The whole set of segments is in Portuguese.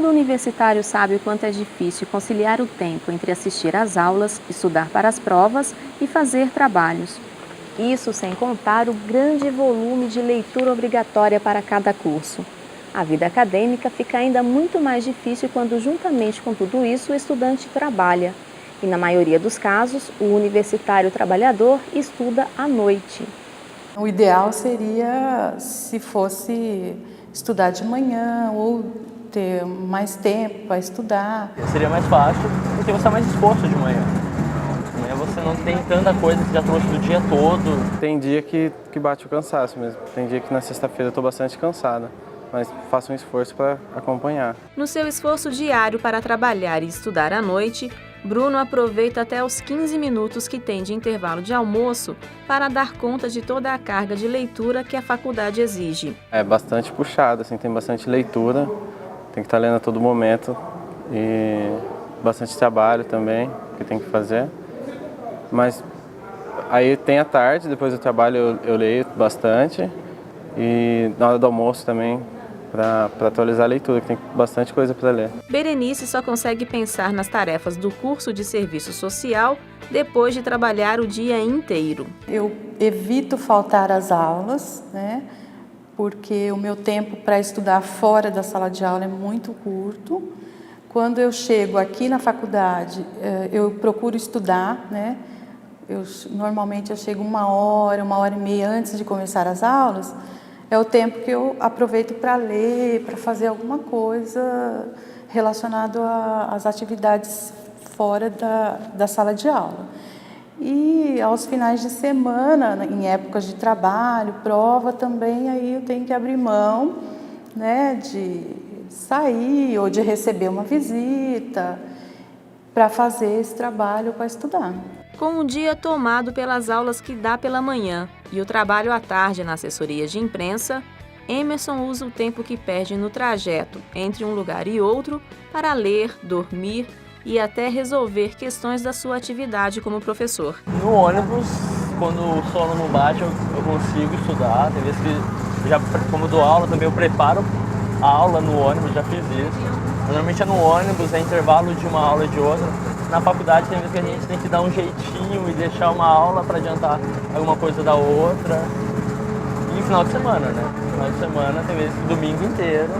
Todo universitário sabe o quanto é difícil conciliar o tempo entre assistir às aulas, estudar para as provas e fazer trabalhos. Isso sem contar o grande volume de leitura obrigatória para cada curso. A vida acadêmica fica ainda muito mais difícil quando, juntamente com tudo isso, o estudante trabalha. E, na maioria dos casos, o universitário trabalhador estuda à noite. O ideal seria se fosse estudar de manhã ou ter mais tempo para estudar. Seria mais fácil porque você está mais disposto de manhã. De manhã você não tem tanta coisa que já trouxe do dia todo. Tem dia que bate o cansaço mesmo. Tem dia que na sexta-feira eu estou bastante cansada, mas faço um esforço para acompanhar. No seu esforço diário para trabalhar e estudar à noite, Bruno aproveita até os 15 minutos que tem de intervalo de almoço para dar conta de toda a carga de leitura que a faculdade exige. É bastante puxado, assim, tem bastante leitura, tem que estar lendo a todo momento e bastante trabalho também que tem que fazer. Mas aí tem a tarde, depois do trabalho eu leio bastante e na hora do almoço também, para atualizar a leitura, que tem bastante coisa para ler. Berenice só consegue pensar nas tarefas do curso de serviço social depois de trabalhar o dia inteiro. Eu evito faltar às aulas, né? Porque o meu tempo para estudar fora da sala de aula é muito curto. Quando eu chego aqui na faculdade, eu procuro estudar, né? Normalmente eu chego uma hora e meia antes de começar as aulas. É o tempo que eu aproveito para ler, para fazer alguma coisa relacionado às atividades fora da sala de aula. E aos finais de semana, em épocas de trabalho, prova também, aí eu tenho que abrir mão, né, de sair ou de receber uma visita para fazer esse trabalho para estudar. Com o dia tomado pelas aulas que dá pela manhã e o trabalho à tarde na assessoria de imprensa, Emerson usa o tempo que perde no trajeto entre um lugar e outro para ler, dormir e até resolver questões da sua atividade como professor. No ônibus, quando o sono não bate, eu consigo estudar. Tem vezes que, como eu dou aula, também eu preparo a aula no ônibus, já fiz isso. Normalmente é no ônibus, é intervalo de uma aula e de outra. Na faculdade tem vezes que a gente tem que dar um jeitinho e deixar uma aula para adiantar alguma coisa da outra. E final de semana, né? Final de semana tem vezes que domingo inteiro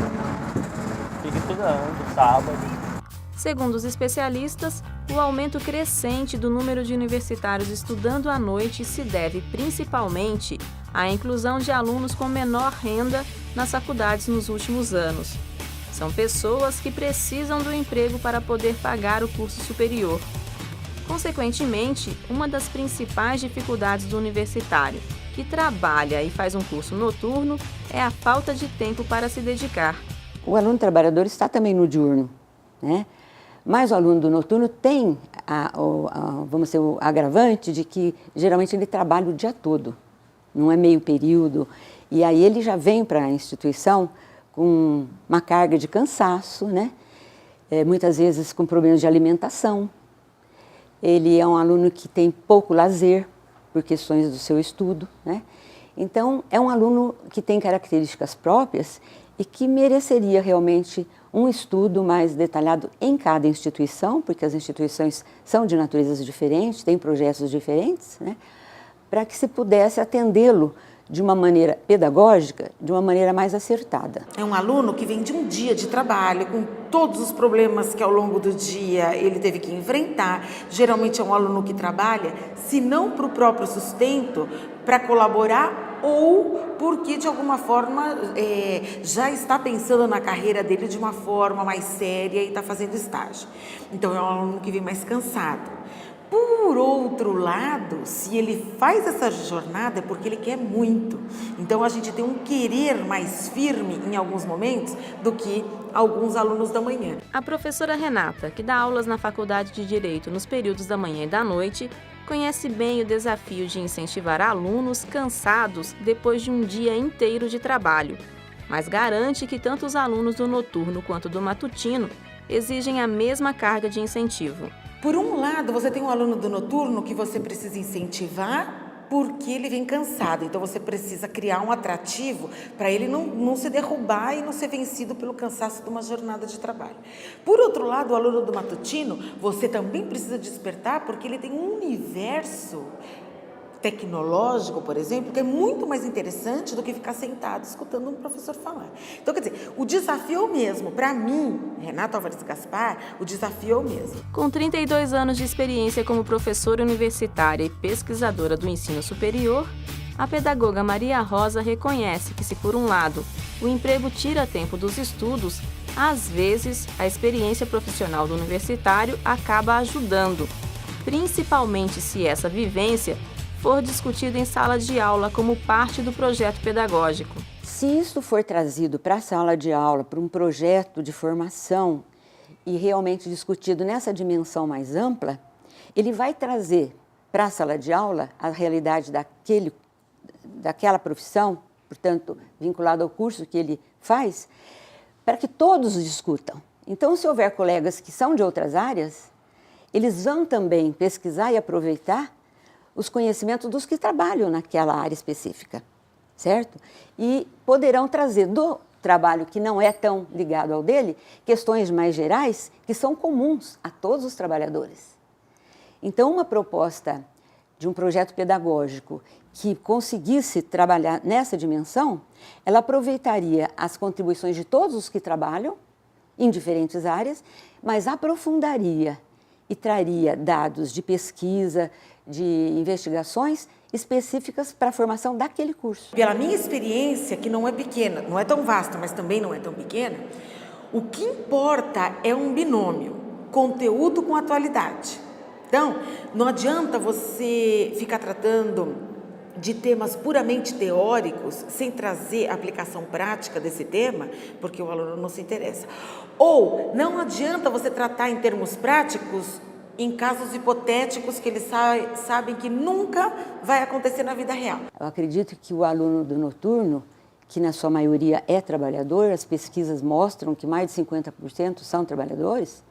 fica estudando, sábado. Segundo os especialistas, o aumento crescente do número de universitários estudando à noite se deve principalmente à inclusão de alunos com menor renda nas faculdades nos últimos anos. São pessoas que precisam do emprego para poder pagar o curso superior. Consequentemente, uma das principais dificuldades do universitário, que trabalha e faz um curso noturno, é a falta de tempo para se dedicar. O aluno trabalhador está também no diurno, né? Mas o aluno do noturno tem vamos dizer, o agravante de que geralmente ele trabalha o dia todo, não é meio período, e aí ele já vem para a instituição com uma carga de cansaço, né? Muitas vezes com problemas de alimentação. Ele é um aluno que tem pouco lazer por questões do seu estudo, né? Então, é um aluno que tem características próprias e que mereceria realmente um estudo mais detalhado em cada instituição, porque as instituições são de naturezas diferentes, têm projetos diferentes, né? Para que se pudesse atendê-lo de uma maneira pedagógica, de uma maneira mais acertada. É um aluno que vem de um dia de trabalho, com todos os problemas que ao longo do dia ele teve que enfrentar. Geralmente é um aluno que trabalha, se não para o próprio sustento, para colaborar ou porque de alguma forma já está pensando na carreira dele de uma forma mais séria e está fazendo estágio. Então é um aluno que vem mais cansado. Por outro lado, se ele faz essa jornada é porque ele quer muito. Então a gente tem um querer mais firme em alguns momentos do que alguns alunos da manhã. A professora Renata, que dá aulas na Faculdade de Direito nos períodos da manhã e da noite, conhece bem o desafio de incentivar alunos cansados depois de um dia inteiro de trabalho, mas garante que tanto os alunos do noturno quanto do matutino exigem a mesma carga de incentivo. Por um lado, você tem um aluno do noturno que você precisa incentivar porque ele vem cansado. Então você precisa criar um atrativo para ele não se derrubar e não ser vencido pelo cansaço de uma jornada de trabalho. Por outro lado, o aluno do matutino, você também precisa despertar, porque ele tem um universo tecnológico, por exemplo, que é muito mais interessante do que ficar sentado escutando um professor falar. Então, quer dizer, o desafio é o mesmo. Para mim, Renata Álvares Gaspar, o desafio é o mesmo. Com 32 anos de experiência como professora universitária e pesquisadora do ensino superior, a pedagoga Maria Rosa reconhece que, se por um lado o emprego tira tempo dos estudos, às vezes a experiência profissional do universitário acaba ajudando, principalmente se essa vivência for discutida em sala de aula como parte do projeto pedagógico. Se isso for trazido para a sala de aula, para um projeto de formação e realmente discutido nessa dimensão mais ampla, ele vai trazer para a sala de aula a realidade daquela profissão, portanto, vinculado ao curso que ele faz, para que todos discutam. Então, se houver colegas que são de outras áreas, eles vão também pesquisar e aproveitar os conhecimentos dos que trabalham naquela área específica, certo? E poderão trazer do trabalho que não é tão ligado ao dele, questões mais gerais que são comuns a todos os trabalhadores. Então, uma proposta de um projeto pedagógico que conseguisse trabalhar nessa dimensão, ela aproveitaria as contribuições de todos os que trabalham em diferentes áreas, mas aprofundaria e traria dados de pesquisa, de investigações específicas para a formação daquele curso. Pela minha experiência, que não é pequena, não é tão vasta, mas também não é tão pequena, o que importa é um binômio, conteúdo com atualidade. Então, não adianta você ficar tratando de temas puramente teóricos, sem trazer a aplicação prática desse tema, porque o aluno não se interessa. Ou não adianta você tratar em termos práticos em casos hipotéticos que eles sabem que nunca vai acontecer na vida real. Eu acredito que o aluno do noturno, que na sua maioria é trabalhador, as pesquisas mostram que mais de 50% são trabalhadores,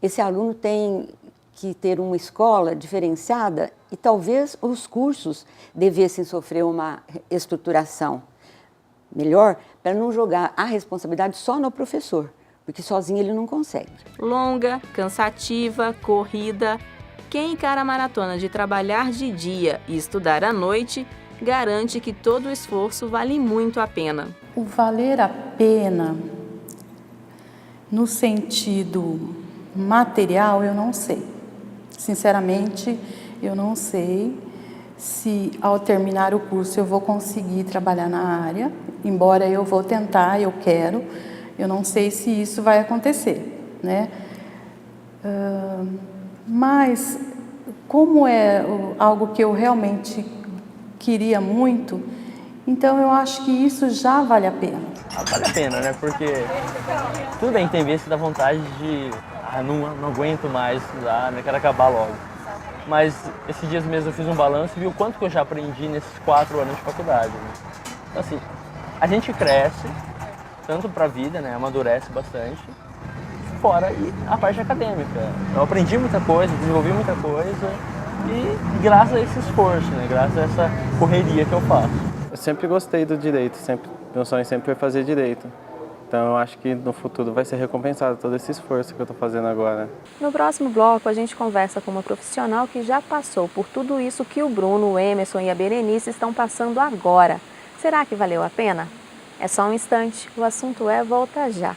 esse aluno tem que ter uma escola diferenciada e talvez os cursos devessem sofrer uma estruturação melhor para não jogar a responsabilidade só no professor, porque sozinho ele não consegue. Longa, cansativa, corrida. Quem encara a maratona de trabalhar de dia e estudar à noite garante que todo o esforço vale muito a pena. O valer a pena, no sentido material, eu não sei. Sinceramente, eu não sei se ao terminar o curso eu vou conseguir trabalhar na área, embora eu vou tentar, eu quero, eu não sei se isso vai acontecer, né? Mas, como é algo que eu realmente queria muito, então eu acho que isso já vale a pena. Vale a pena, né? Porque tudo bem, tem vezes que dá vontade de não aguento mais estudar, né? Quero acabar logo. Mas esses dias mesmo eu fiz um balanço e vi o quanto que eu já aprendi nesses 4 anos de faculdade, né? Então, assim, a gente cresce, tanto para a vida, né? Amadurece bastante, fora e a parte acadêmica. Eu aprendi muita coisa, desenvolvi muita coisa e graças a esse esforço, né? Graças a essa correria que eu faço. Eu sempre gostei do direito, meu sonho sempre foi fazer direito. Então eu acho que no futuro vai ser recompensado todo esse esforço que eu estou fazendo agora. No próximo bloco, a gente conversa com uma profissional que já passou por tudo isso que o Bruno, o Emerson e a Berenice estão passando agora. Será que valeu a pena? É só um instante, o assunto Volta Já.